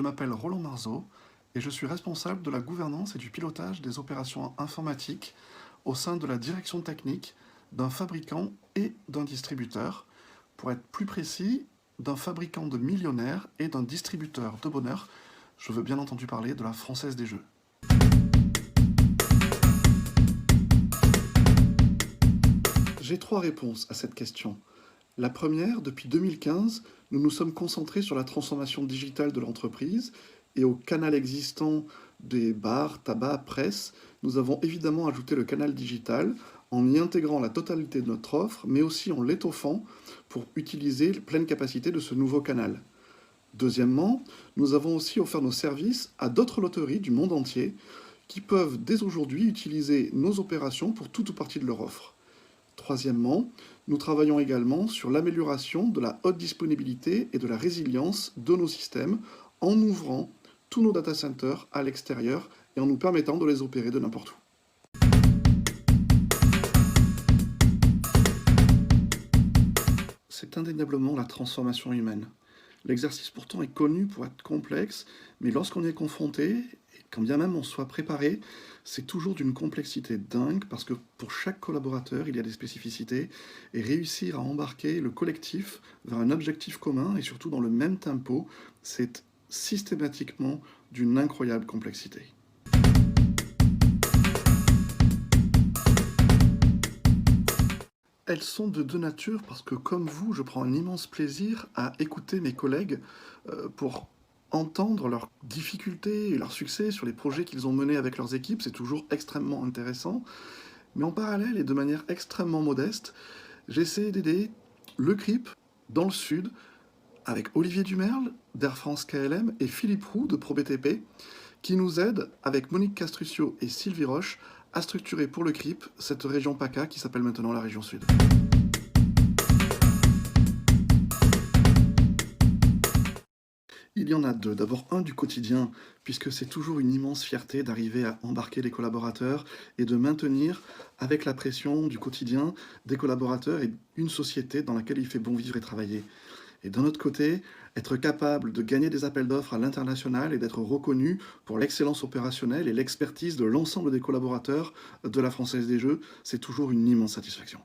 m'appelle Roland Marzeau et je suis responsable de la gouvernance et du pilotage des opérations informatiques au sein de la direction technique d'un fabricant et d'un distributeur. Pour être plus précis, d'un fabricant de millionnaires et d'un distributeur de bonheur. Je veux bien entendu parler de la Française des Jeux. J'ai trois réponses à cette question. La première, depuis 2015, nous nous sommes concentrés sur la transformation digitale de l'entreprise et au canal existant des bars, tabac, presse, nous avons évidemment ajouté le canal digital en y intégrant la totalité de notre offre, mais aussi en l'étoffant pour utiliser la pleine capacité de ce nouveau canal. Deuxièmement, nous avons aussi offert nos services à d'autres loteries du monde entier qui peuvent dès aujourd'hui utiliser nos opérations pour toute ou partie de leur offre. Troisièmement, nous travaillons également sur l'amélioration de la haute disponibilité et de la résilience de nos systèmes en ouvrant tous nos data centers à l'extérieur et en nous permettant de les opérer de n'importe où. C'est indéniablement la transformation humaine. L'exercice pourtant est connu pour être complexe, mais lorsqu'on y est confronté, et quand bien même on soit préparé, c'est toujours d'une complexité dingue, parce que pour chaque collaborateur, il y a des spécificités, et réussir à embarquer le collectif vers un objectif commun, et surtout dans le même tempo, c'est systématiquement d'une incroyable complexité. Elles sont de deux natures parce que, comme vous, je prends un immense plaisir à écouter mes collègues pour entendre leurs difficultés et leurs succès sur les projets qu'ils ont menés avec leurs équipes. C'est toujours extrêmement intéressant. Mais en parallèle et de manière extrêmement modeste, j'essaie d'aider le CRIP dans le Sud avec Olivier Dumerle d'Air France KLM et Philippe Roux de ProBTP qui nous aident avec Monique Castruccio et Sylvie Roche à structurer pour le CRIP cette région PACA qui s'appelle maintenant la région Sud. Il y en a deux. D'abord un du quotidien, puisque c'est toujours une immense fierté d'arriver à embarquer les collaborateurs et de maintenir, avec la pression du quotidien, des collaborateurs et une société dans laquelle il fait bon vivre et travailler. Et d'un autre côté, être capable de gagner des appels d'offres à l'international et d'être reconnu pour l'excellence opérationnelle et l'expertise de l'ensemble des collaborateurs de la Française des Jeux, c'est toujours une immense satisfaction.